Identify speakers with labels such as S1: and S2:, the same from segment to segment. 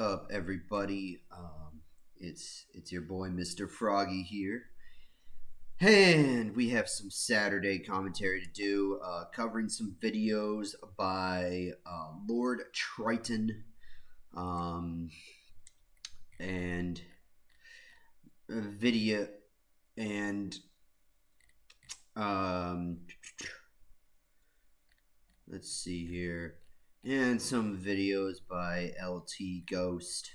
S1: up, everybody? It's your boy, Mr. Froggy here, and we have some Saturday commentary to do, covering some videos by Lord Triton, um, and video and um, let's see here, and some videos by LT Ghost.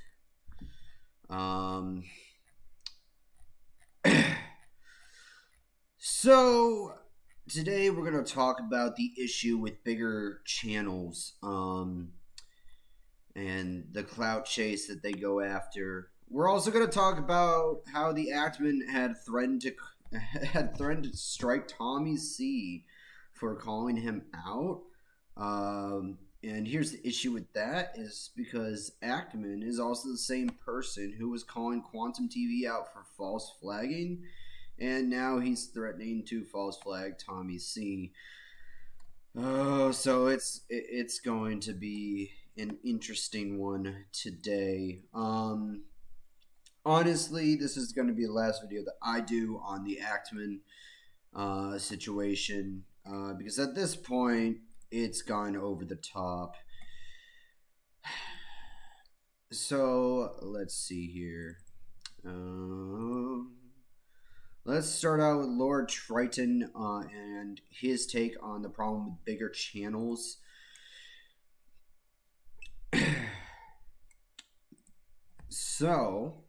S1: So today we're gonna talk about the issue with bigger channels, and the clout chase that they go after. We're also gonna talk about how the Actman had threatened to strike Tommy C for calling him out. And here's the issue with that is because Actman is also the same person who was calling Quantum TV out for false flagging, and now he's threatening to false flag Tommy C. Oh, so it's going to be an interesting one today. Honestly, this is going to be the last video that I do on the Actman situation, because at this point it's gone over the top. So let's see here. Let's start out with Lord Triton and his take on the problem with bigger channels. So,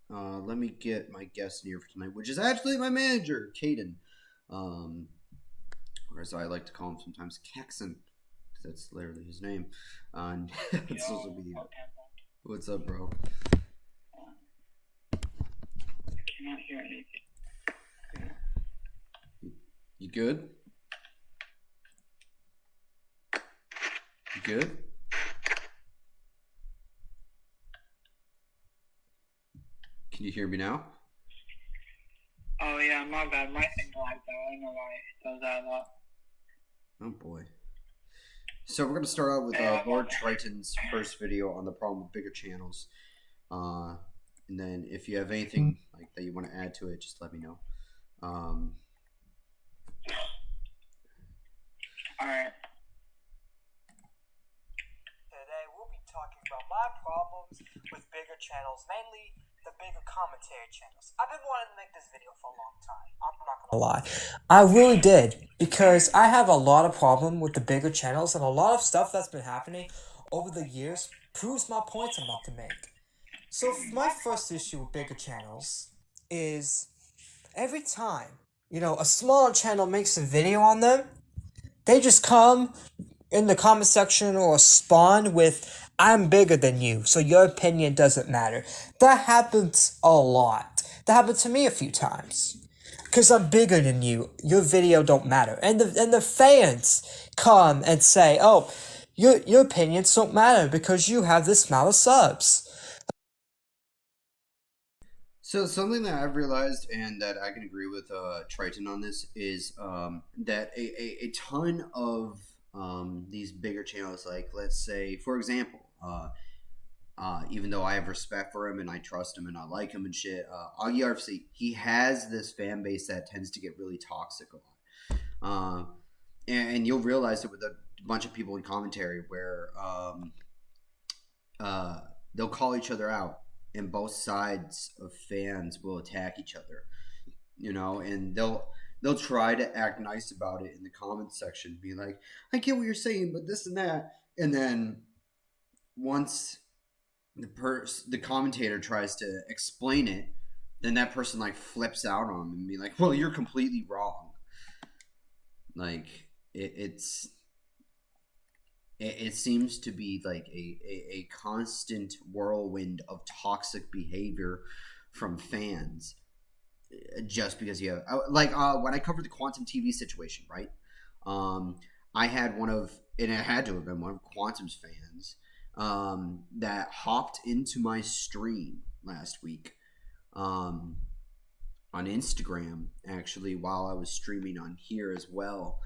S1: let me get my guest in here for tonight, which is actually my manager, Caden. Or as I like to call him sometimes, Caxon, because that's literally his name on social media. What's up, bro?
S2: I cannot hear anything.
S1: You good? You good? Can you hear me now?
S2: Oh yeah, my bad. My thing like that. I don't know why it does that a lot.
S1: Oh boy. So we're gonna start out with Lord Triton's first video on the problem with bigger channels, and then if you have anything like that you want to add to it, just let me know.
S2: Alright.
S3: Today we'll be talking about my problems with bigger channels, mainly the bigger commentary channels. I've been wanting to make this video for a long time. I'm not gonna lie. I really did, because I have a lot of problem with the bigger channels, and a lot of stuff that's been happening over the years proves my points I'm about to make. So my first issue with bigger channels is every time, a smaller channel makes a video on them, they just come in the comment section or spawn with, "I'm bigger than you, so your opinion doesn't matter." That happens a lot. That happened to me a few times. Because I'm bigger than you, your video don't matter. And the fans come and say, "Oh, your opinions don't matter because you have this amount of subs."
S1: So something that I've realized and that I can agree with Triton on this is that a ton of these bigger channels, like let's say, for example, even though I have respect for him and I trust him and I like him and shit, Augie RFC, he has this fan base that tends to get really toxic a lot. And you'll realize it with a bunch of people in commentary where they'll call each other out, and both sides of fans will attack each other, and they'll try to act nice about it in the comments section, be like, "I get what you're saying, but this and that," and then once the commentator tries to explain it, then that person like flips out on them and be like, "Well, you're completely wrong." Like it seems to be like a constant whirlwind of toxic behavior from fans, just because you have when I covered the Quantum TV situation, right? I had it had to have been one of Quantum's fans that hopped into my stream last week on Instagram, actually, while I was streaming on here as well.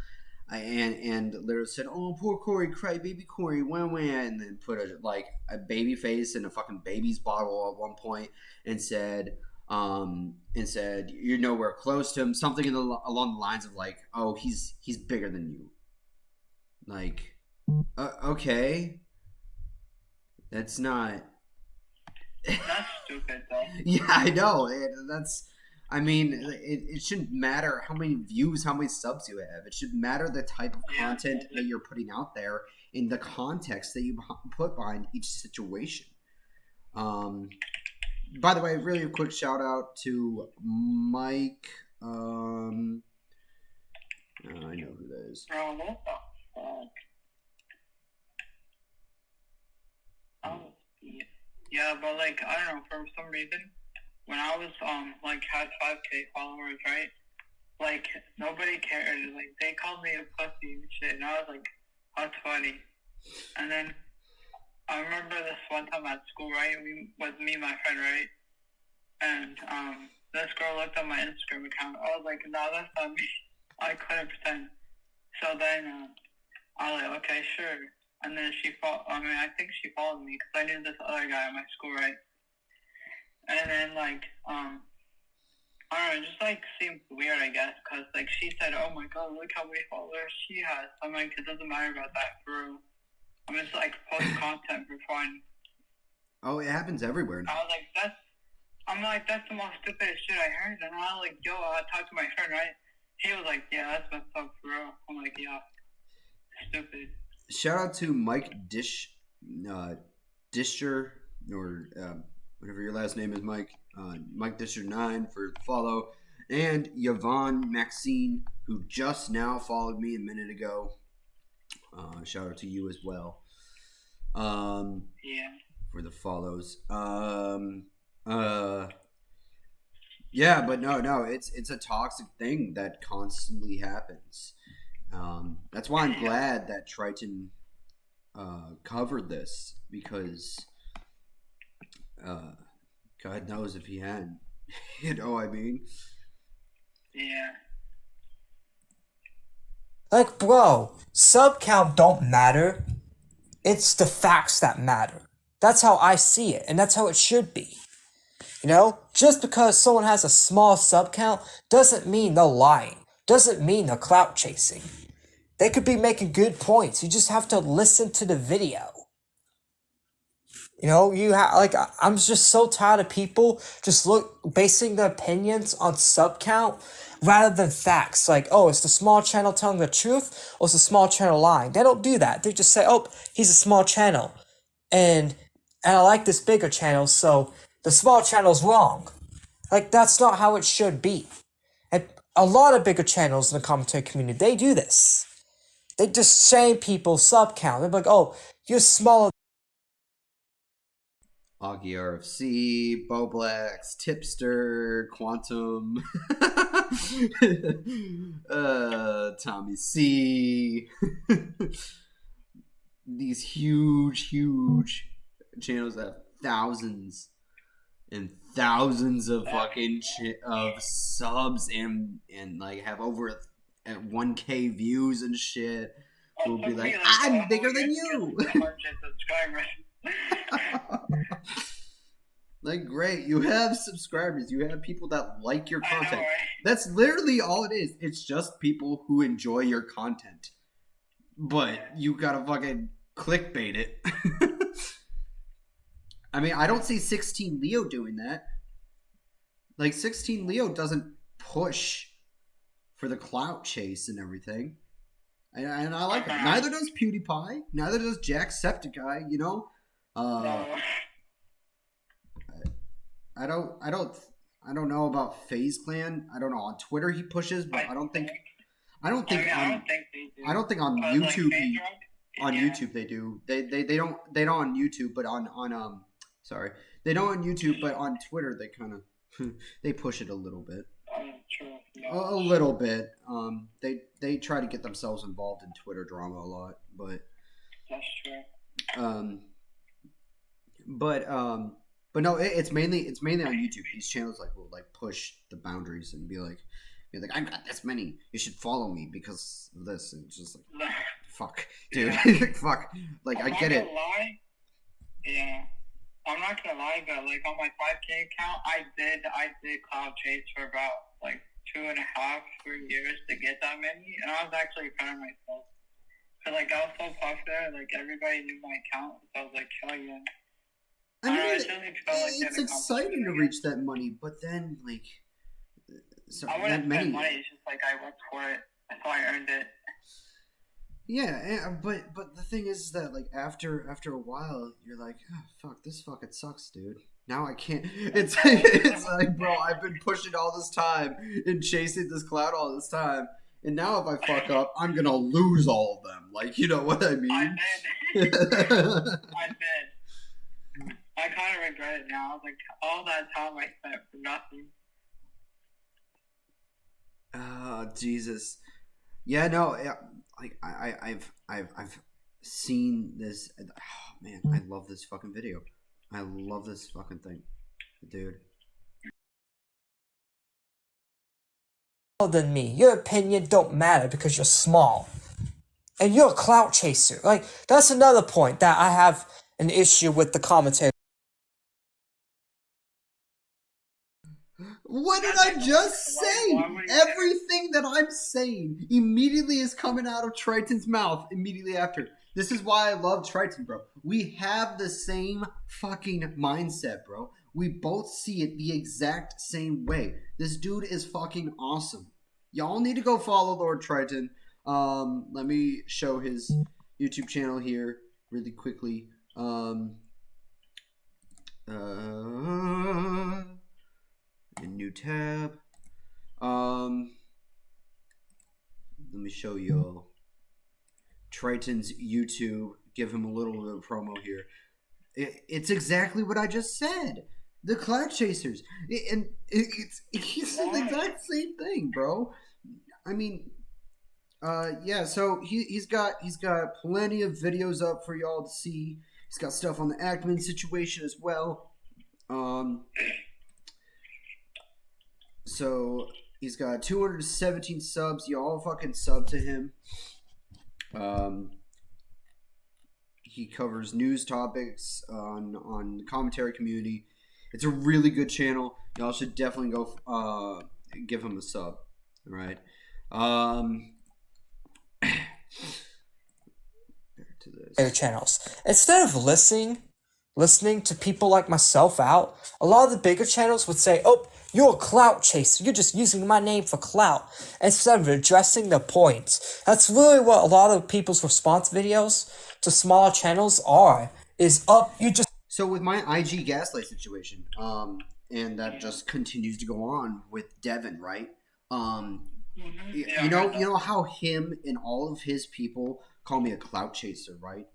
S1: and literally said, "Oh, poor Corey, cry baby Corey, wah," and then put a baby face in a fucking baby's bottle at one point, and said, "You're nowhere close to him." Something along the lines of like, "Oh, he's bigger than you." Like, okay, that's not.
S2: That's stupid, though.
S1: Yeah, I know. I mean, it shouldn't matter how many views, how many subs you have. It should matter the type of content that you're putting out there in the context that you put behind each situation. By the way, really a quick shout out to Mike. I know who that is.
S2: Bro, what the fuck? Yeah, but like I don't know, for some reason, when I was like had 5K followers, right? Like nobody cared. Like they called me a pussy and shit, and I was like, that's funny. And then I remember this one time at school, right? Was me and my friend, right? And this girl looked at my Instagram account. I was like, no, that's not me. I couldn't pretend. So then I was like, okay, sure. And then I think she followed me because I knew this other guy at my school, right? And then, like, I don't know, it just, like, seemed weird, I guess, because, like, she said, oh, my God, look how many followers she has. I'm like, it doesn't matter about that, for real. I'm just, like, post content for fun.
S1: Oh, it happens everywhere now.
S2: I was like, that's the most stupidest shit I heard. And I was like, yo, I talked to my friend, right? He was like, yeah, that's messed up, for real. I'm like, yeah, stupid.
S1: Shout out to Mike Disher, or whatever your last name is, Mike. Mike Disher9 for the follow, and Yvonne Maxine, who just now followed me a minute ago. Shout out to you as well.
S2: Yeah.
S1: For the follows. Yeah, but no, it's a toxic thing that constantly happens. That's why I'm glad that Triton covered this, because God knows if he hadn't. You know what I mean?
S2: Yeah.
S3: Like, bro, sub count don't matter. It's the facts that matter. That's how I see it, and that's how it should be. You know, just because someone has a small sub count doesn't mean they're lying. Doesn't mean they're clout chasing. They could be making good points. You just have to listen to the video. You know, I'm just so tired of people just basing their opinions on sub count rather than facts. Like, oh, is the small channel telling the truth or is the small channel lying? They don't do that. They just say, oh, he's a small channel, and I like this bigger channel, so the small channel's wrong. Like, that's not how it should be. And a lot of bigger channels in the commentary community, they do this. They just shame people's sub count. They're like, oh, you're smaller.
S1: Augie RFC, Boblax, Tipster, Quantum, Tommy C. These huge channels that have thousands and thousands of fucking of subs and like have over at 1K views and shit. Will be like, I'm bigger than you. Like, great, you have subscribers, you have people that like your content.
S2: I know, right?
S1: That's literally all it is. It's just people who enjoy your content. But you gotta fucking clickbait it. I mean, I don't see 16 Leo doing that. Like, 16 Leo doesn't push for the clout chase and everything. And I like it. Neither does PewDiePie. Neither does Jacksepticeye, you know?
S2: No.
S1: I don't know about FaZe Clan. I don't know. On Twitter he pushes, but I don't think
S2: they do.
S1: I don't think on YouTube YouTube they do. They don't on YouTube, but on sorry. They don't on YouTube, but on Twitter they kind of they push it a little bit.
S2: True. No.
S1: A little bit. They try to get themselves involved in Twitter drama a lot, but
S2: That's true.
S1: But no, it's mainly on YouTube. These channels like will like push the boundaries and be like, You're like, I got this many. You should follow me because of this. And it's just like, fuck, dude, fuck. Like, I get it.
S2: Lie. Yeah, I'm not gonna lie, but like on my 5K account, I did cloud chase for about like 2.5, 3 years to get that many, and I was actually proud of myself. Cause like I was so popular, like everybody knew my account, so I was like, hell yeah.
S1: I mean, it's exciting to reach that money, but then like, so
S2: I wouldn't spend money. It's just like I worked for it, that's why I earned it.
S1: Yeah, but the thing is that like after a while, you're like, oh, fuck, this fucking sucks, dude. Now I can't. It's like, bro, I've been pushing all this time and chasing this cloud all this time, and now if I fuck up, I'm gonna lose all of them. Like, you know what I mean?
S2: I did. I did. I kind of regret it now. Like all that time I spent for nothing.
S1: Oh, Jesus. Yeah, no, yeah, like I've seen this. Oh, man, I love this fucking video. I love this fucking thing, dude.
S3: Than me, your opinion don't matter because you're small, and you're a clout chaser. Like that's another point that I have an issue with the commentary.
S1: What did I just say? Everything that I'm saying immediately is coming out of Triton's mouth immediately after. This is why I love Triton, bro. We have the same fucking mindset, bro. We both see it the exact same way. This dude is fucking awesome. Y'all need to go follow Lord Triton. Let me show his YouTube channel here really quickly. A new tab. Let me show y'all Triton's YouTube. Give him a little bit of promo here. It's exactly what I just said. The Cloud Chasers, and it's the exact same thing, bro. I mean, yeah. So he's got plenty of videos up for y'all to see. He's got stuff on the Ackman situation as well. So he's got 217 subs. Y'all fucking sub to him. He covers news topics on the commentary community. It's a really good channel. Y'all should definitely go give him a sub. All right. Back to this.
S3: Their channels. Instead of listening to people like myself out, a lot of the bigger channels would say, "Oh, you're a clout chaser. You're just using my name for clout," instead of addressing the points. That's really what a lot of people's response videos to smaller channels are.
S1: So with my IG Gaslight situation, and that just continues to go on with Devin, right? You know how him and all of his people call me a clout chaser, right?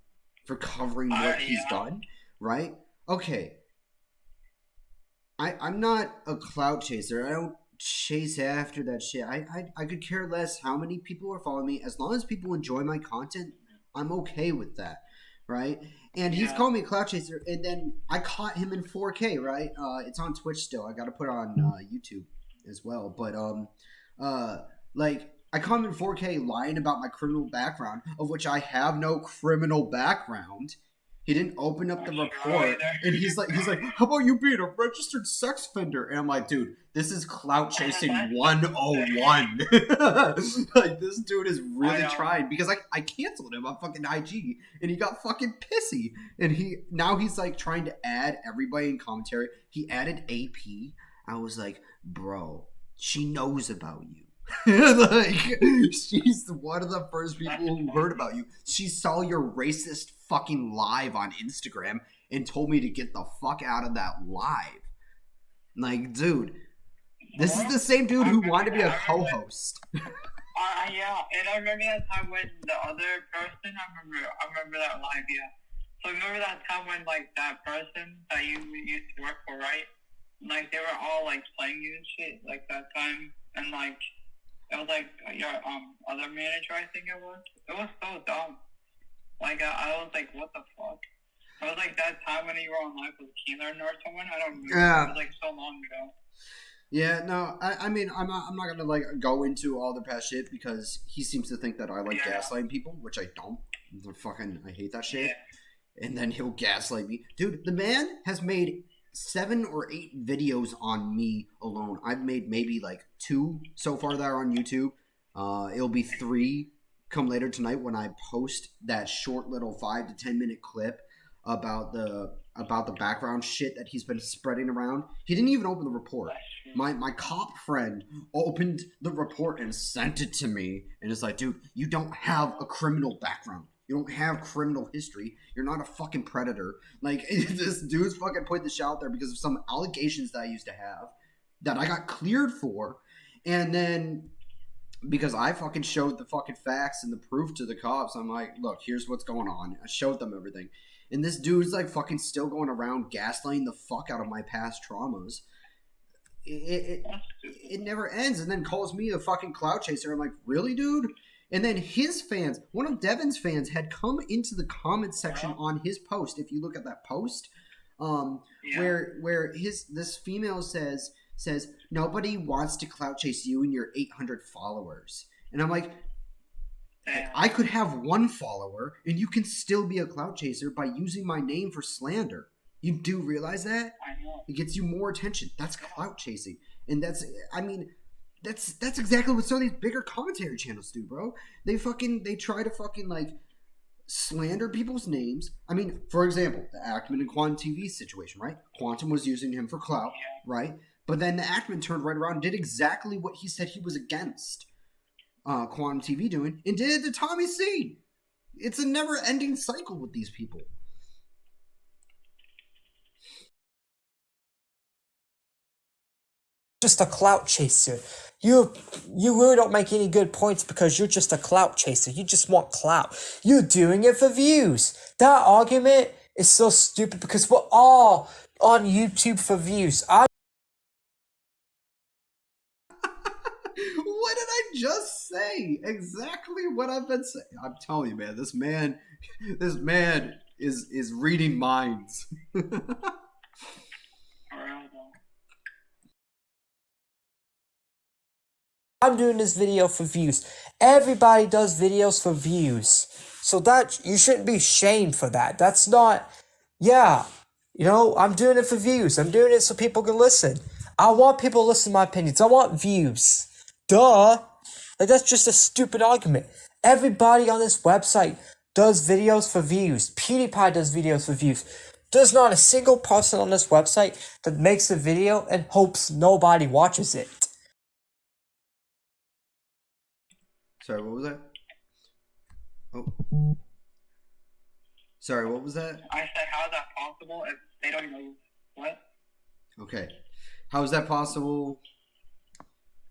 S1: For covering what he's done, right? Okay. I'm not a clout chaser. I don't chase after that shit. I could care less how many people are following me. As long as people enjoy my content, I'm okay with that, right? And he's calling me a clout chaser, and then I caught him in 4K, right? It's on Twitch still. I got to put it on YouTube as well. But like I caught him in 4K lying about my criminal background, of which I have no criminal background. He didn't open up the report, and he's like, how about you being a registered sex offender? And I'm like, dude, this is clout chasing 101. Like, this dude is really trying, because I canceled him on fucking IG, and he got fucking pissy, and he's like trying to add everybody in commentary. He added AP. I was like, bro, she knows about you. Like, she's one of the first people who heard about you. She saw your racist fucking live on Instagram and told me to get the fuck out of that live. Like, dude, this is the same dude who wanted to be a co-host.
S2: Yeah, and I remember that time when the other person, I remember that live, yeah. So remember that time when, like, that person that you used to work for, right? Like, they were all, like, playing you and shit, like, that time, and, like, it was like your other manager, I think it was. It was so dumb. Like I was like, what the fuck? It was like that time when you were on live with Keelan or someone. I don't remember. Yeah. It was like so long ago.
S1: Yeah, no, I mean, I'm not gonna like go into all the past shit because he seems to think that I like
S2: Yeah.
S1: gaslighting people, which I don't. I hate that shit.
S2: Yeah.
S1: And then he'll gaslight me, dude. The man has made 7 or 8 videos on me alone. I've made maybe like 2 so far that are on YouTube. It'll be 3 come later tonight when I post that short little 5 to 10 minute clip about the background shit that he's been spreading around. He didn't even open the report. My cop friend opened the report and sent it to me, and it's like, dude, you don't have a criminal background. You don't have criminal history. You're not a fucking predator. Like, this dude's fucking put this shit out there because of some allegations that I used to have that I got cleared for, and then because I fucking showed the fucking facts and the proof to the cops, I'm like, look, here's what's going on. I showed them everything. And this dude's like fucking still going around gaslighting the fuck out of my past traumas. It never ends, and then calls me a fucking cloud chaser. I'm like, really, dude? And then his fans, one of Devin's fans, had come into the comment section on his post. If you look at that post, where this female says nobody wants to clout chase you and your 800 followers, and I'm like, I could have 1 follower, and you can still be a clout chaser by using my name for slander. You do realize that?
S2: I know.
S1: It gets you more attention. That's clout chasing, and that's exactly what some of these bigger commentary channels do, bro. They try to fucking like slander people's names. I mean, for example, the Ackman and Quantum TV situation, right? Quantum was using him for clout, right? But then the Ackman turned right around and did exactly what he said he was against Quantum TV doing, and did it to Tommy C. It's a never-ending cycle with these people.
S3: Just a clout chaser. You really don't make any good points because you're just a clout chaser. You just want clout. You're doing it for views. That argument is so stupid because we're all on YouTube for views.
S1: What did I just say? Exactly what I've been saying. I'm telling you, man. This man is reading minds.
S3: I'm doing this video for views. Everybody does videos for views. So that, you shouldn't be shamed for that. That's not, I'm doing it for views. I'm doing it so people can listen. I want people to listen to my opinions. I want views. Duh. Like, that's just a stupid argument. Everybody on this website does videos for views. PewDiePie does videos for views. There's not a single person on this website that makes a video and hopes nobody watches it.
S1: Sorry, what was that? Oh. Sorry, what was that?
S2: I said, how is that possible if they don't know what?
S1: Okay. How is that possible?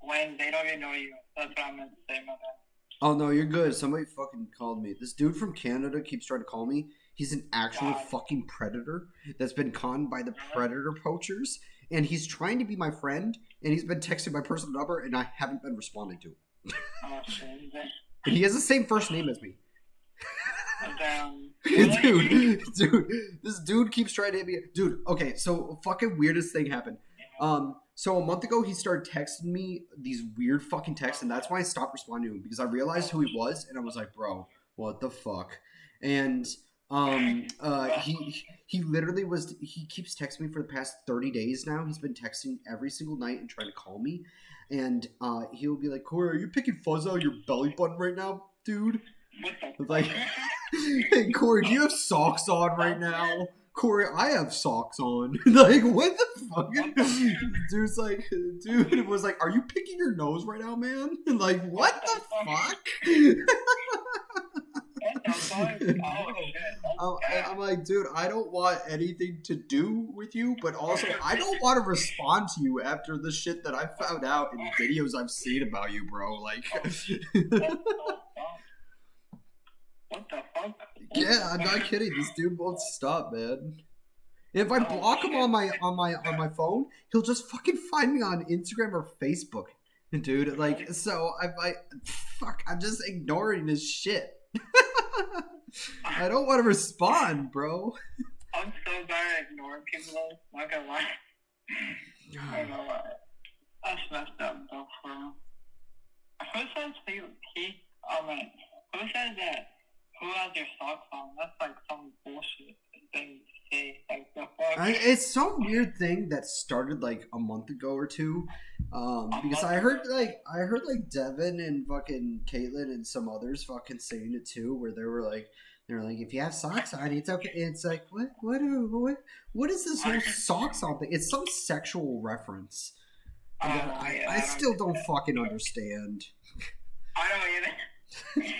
S2: When they don't even know you. That's what I meant to say about that.
S1: Oh, no, you're good. Somebody fucking called me. This dude from Canada keeps trying to call me. He's an actual fucking predator that's been conned by the predator poachers. And he's trying to be my friend. And he's been texting my personal number, and I haven't been responding to him.
S2: Oh, shit.
S1: And he has the same first name as me.
S2: Really?
S1: dude, this dude keeps trying to hit me. Dude, okay, so fucking weirdest thing happened. So a month ago, he started texting me these weird fucking texts, and that's why I stopped responding to him, because I realized who he was, and I was like, bro, what the fuck? And he literally he keeps texting me for the past 30 days now. He's been texting every single night and trying to call me, and he'll be like, Corey, are you picking fuzz out of your belly button right now, dude? Like, hey, Corey, do you have socks on right now? Corey, I have socks on. Like, what the fuck? Dude was like, are you picking your nose right now, man? Like, what the fuck? I'm like, dude, I don't want anything to do with you, but also I don't want to respond to you after the shit that I found out in videos I've seen about you, bro. Like,
S2: what the fuck?
S1: Yeah, I'm not kidding. This dude won't stop, man. If I block him on my phone, he'll just fucking find me on Instagram or Facebook, dude. Like, so I'm just ignoring his shit. I don't want to respond, bro.
S2: I'm so bad at ignoring people, though. Not gonna lie. I don't know why. That's messed up, though, for real. Who says who says that who has your socks on? That's like some bullshit thing to say. Like, the fuck?
S1: It's some weird thing that started like a month ago or two. Because I heard like Devin and fucking Caitlin and some others fucking saying it too, where they were like, if you have socks on, it's okay. It's like, what is this whole socks on thing? It's some sexual reference. I still don't fucking understand.
S2: I don't either.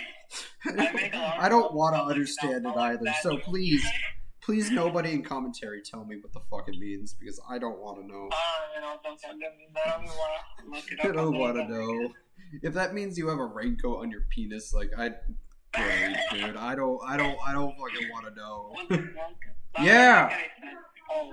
S1: I don't want to understand it either. So please, nobody in commentary tell me what the fuck it means, because I don't want to know. I don't want to know. If that means you have a raincoat on your penis, like great, dude. I don't fucking want to know. Yeah.
S2: Oh,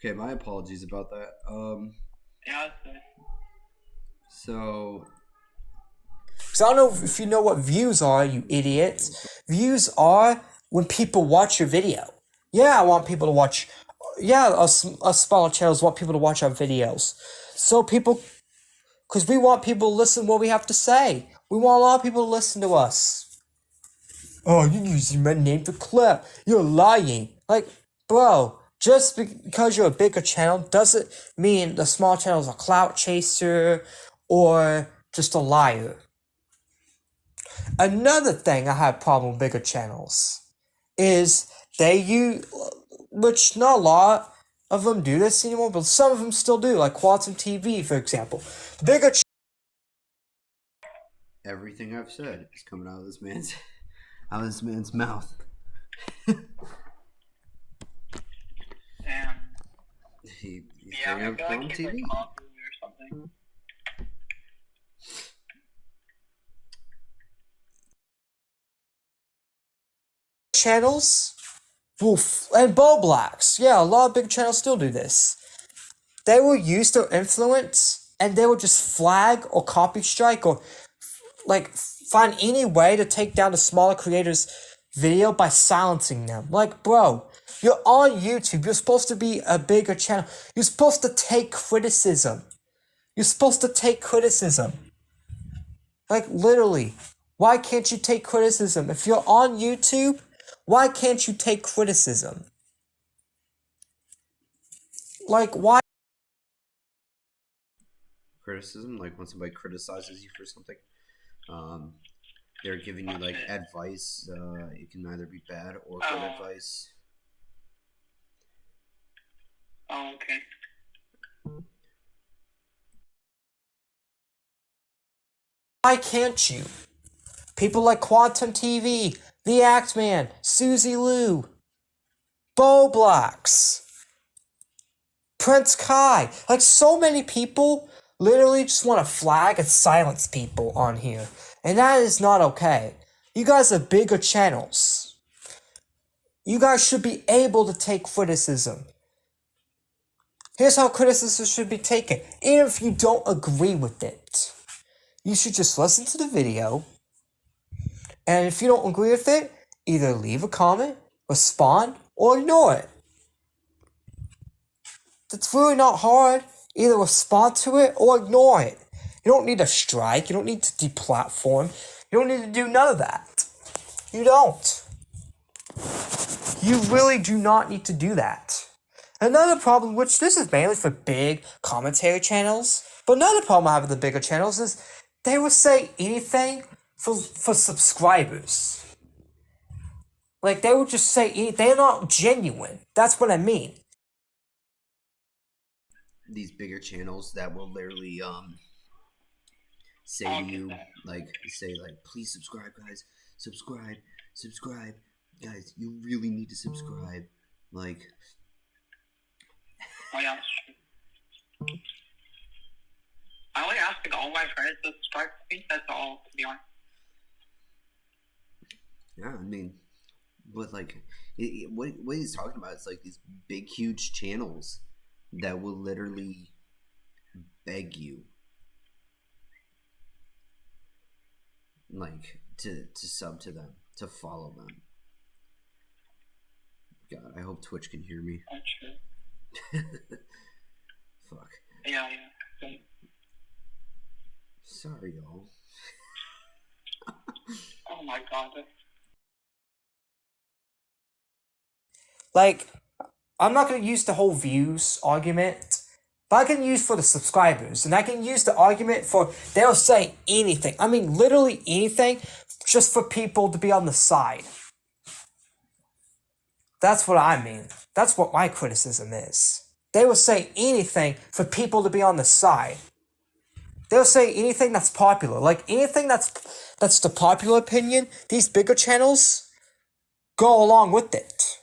S1: Okay, my apologies about that.
S2: yeah,
S1: So.
S3: Because I don't know if you know what views are, you idiots. Views are when people watch your video. Yeah, I want people to watch. Yeah, us smaller channels want people to watch our videos. So people, because we want people to listen to what we have to say. We want a lot of people to listen to us. Oh, you're using my name for clip. You're lying. Like, bro, just because you're a bigger channel doesn't mean the small channel is a clout chaser or just a liar. Another thing I have a problem with bigger channels is they use, which not a lot of them do this anymore, but some of them still do, like Quantum TV, for example. The bigger
S1: Everything I've said is coming out of this man's mouth.
S2: damn.
S1: He's
S2: Yeah,
S1: bringing
S2: I
S1: up
S2: feel
S1: Quantum
S2: like he's
S1: TV.
S2: like coughing or something.
S3: channels and Bo Blacks. Yeah, a lot of big channels still do this. They will use their influence and they will just flag or copy strike or like find any way to take down the smaller creators' video by silencing them. Like, bro, you're on YouTube. You're supposed to be a bigger channel. You're supposed to take criticism. You're supposed to take criticism. Like, literally. Why can't you take criticism? If you're on YouTube, why can't you take criticism? Like, why?
S1: Criticism, like when somebody criticizes you for something, they're giving you like advice. It can either be bad or good advice.
S2: Oh, okay.
S3: Why can't you? People like Quantum TV, The Axeman, Suzy Lou, Bo Blacks, Prince Kai. Like, so many people literally just want to flag and silence people on here. And that is not okay. You guys are bigger channels. You guys should be able to take criticism. Here's how criticism should be taken. Even if you don't agree with it, you should just listen to the video. And if you don't agree with it, either leave a comment, respond, or ignore it. It's really not hard. Either respond to it or ignore it. You don't need to strike. You don't need to deplatform. You don't need to do none of that. You don't. You really do not need to do that. Another problem, which this is mainly for big commentary channels, but another problem I have with the bigger channels is they will say anything for subscribers. Like, they will just say they're not genuine. That's what I mean.
S1: These bigger channels that will literally say to you, like, please subscribe, guys, subscribe, guys, you really need to subscribe. Like,
S2: Oh yeah, that's true. I only ask like all my friends to subscribe to me. That's all, to be honest.
S1: yeah, I mean, But like, what he's talking about is like these big, huge channels that will literally beg you, like, to sub to them, to follow them. God, I hope Twitch can hear me.
S2: That's true.
S1: Fuck.
S2: Yeah.
S1: Sorry, y'all.
S2: Oh my god.
S3: Like, I'm not going to use the whole views argument, but I can use for the subscribers, and I can use the argument for they'll say anything. I mean, literally anything, just for people to be on the side. That's what I mean. That's what my criticism is. They will say anything for people to be on the side. They'll say anything that's popular. Like, anything that's the popular opinion, these bigger channels go along with it.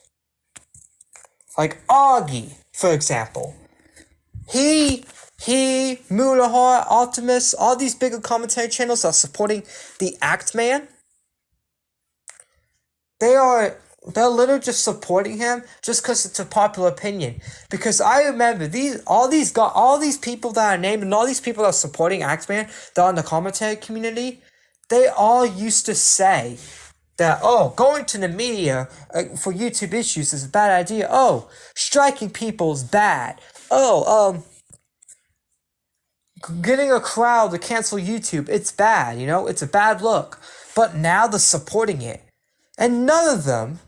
S3: Like Augie, for example. He, Mulahar, Optimus, all these bigger commentary channels are supporting the Act Man. They're literally just supporting him just because it's a popular opinion. Because I remember all these people that are named and all these people that are supporting Act Man that are in the commentary community, they all used to say that, oh, going to the media for YouTube issues is a bad idea. Oh, striking people is bad. Oh, getting a crowd to cancel YouTube, it's bad, it's a bad look. But now they're supporting it. And none of them,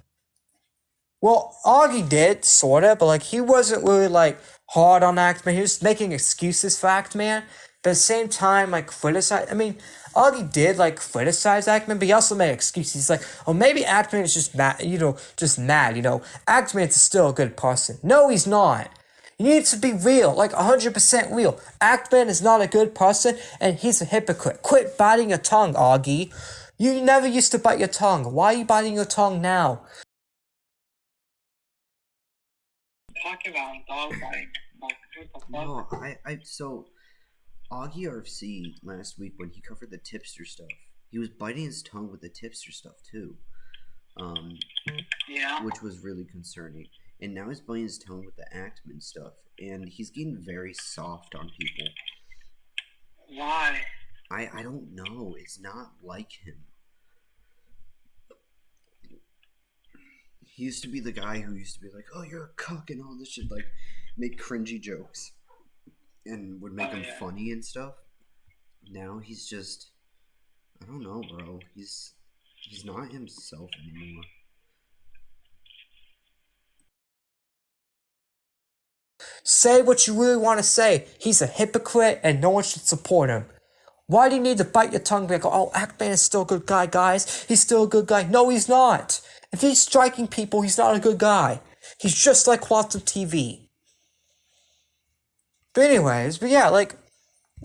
S3: well, Augie did, sorta, but like he wasn't really like hard on Act Man. He was making excuses for Act Man. But at the same time, like Augie did like criticize Act Man, but he also made excuses. He's like, oh, maybe Act Man is just mad, Act Man's still a good person. No, he's not. You need to be real, like 100% real. Act Man is not a good person, and he's a hypocrite. Quit biting your tongue, Augie. You never used to bite your tongue. Why are you biting your tongue now?
S2: Talking about dog biting. Like, what the fuck?
S1: No, so Augie RFC last week when he covered the tipster stuff, he was biting his tongue with the tipster stuff too.
S2: Yeah.
S1: Which was really concerning. And now he's biting his tongue with the Actman stuff, and he's getting very soft on people.
S2: Why?
S1: I don't know. It's not like him. He used to be the guy who used to be like, oh, you're a cuck and all this shit, like, make cringy jokes and would make them funny and stuff. Now he's just, I don't know, bro. He's not himself anymore.
S3: Say what you really want to say. He's a hypocrite and no one should support him. Why do you need to bite your tongue and be like, oh, Act Man is still a good guy, guys. He's still a good guy. No, he's not. If he's striking people, he's not a good guy. He's just like Quantum TV. But yeah, like,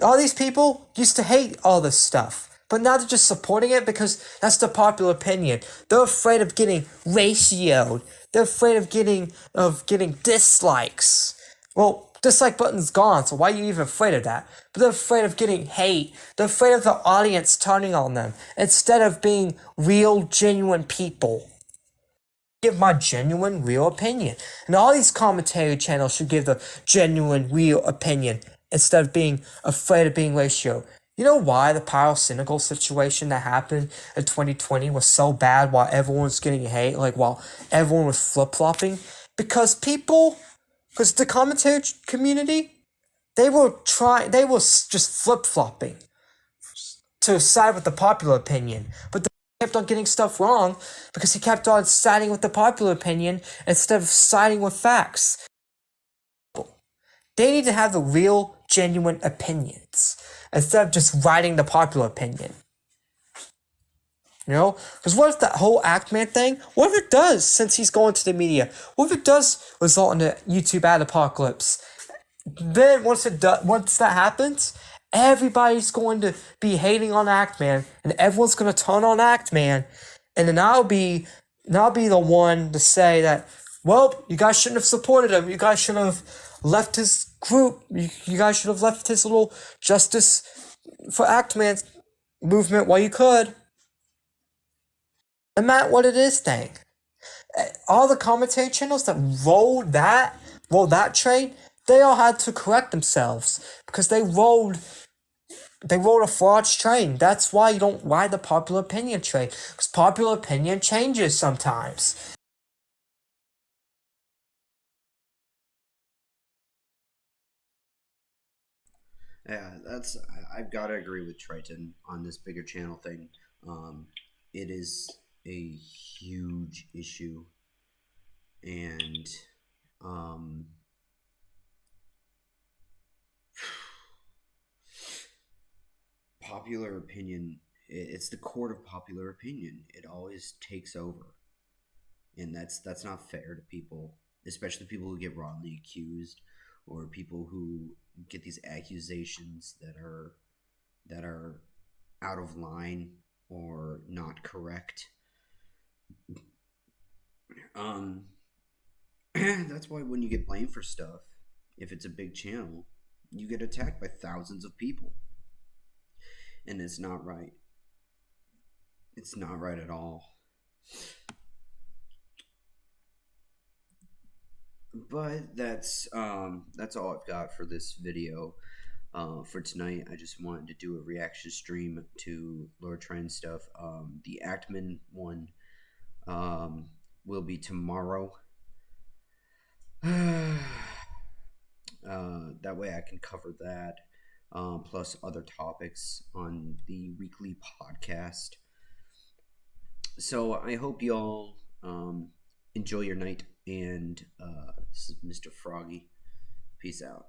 S3: all these people used to hate all this stuff. But now they're just supporting it because that's the popular opinion. They're afraid of getting ratioed. They're afraid of getting dislikes. Well, dislike button's gone, so why are you even afraid of that? But they're afraid of getting hate. They're afraid of the audience turning on them instead of being real, genuine people. Give my genuine, real opinion. And all these commentary channels should give the genuine, real opinion instead of being afraid of being ratioed. You know why the Pyrocynical situation that happened in 2020 was so bad while everyone was getting hate, like while everyone was flip-flopping? Because the commentary community, they were just flip-flopping to side with the popular opinion. But they kept on getting stuff wrong because he kept on siding with the popular opinion instead of siding with facts. They need to have the real, genuine opinions instead of just writing the popular opinion. Because what if that whole Act Man thing, what if it does, since he's going to the media, what if it does result in a YouTube ad apocalypse? Then once that happens, everybody's going to be hating on Act Man, and everyone's going to turn on Act Man, and then I'll be the one to say that, well, you guys shouldn't have supported him, you guys should have left his group, you guys should have left his little Justice for Act Man movement while you could. And Matt, what it is thing. all the commentary channels that rolled that trade, they all had to correct themselves because they rolled a fraud train. That's why you don't ride the popular opinion train, because popular opinion changes sometimes.
S1: Yeah, I've got to agree with Triton on this bigger channel thing. It is a huge issue, and um, popular opinion. It's the court of popular opinion. It always takes over, and that's not fair to people, especially people who get wrongly accused, or people who get these accusations that are out of line or not correct. Um, that's why when you get blamed for stuff, if it's a big channel, you get attacked by thousands of people, and it's not right. It's not right at all. But that's all I've got for this video. For tonight, I just wanted to do a reaction stream to Lord Trend stuff. The Actman one will be tomorrow. That way I can cover that, plus other topics on the weekly podcast. So I hope y'all enjoy your night, and this is Mr. Froggy. Peace out.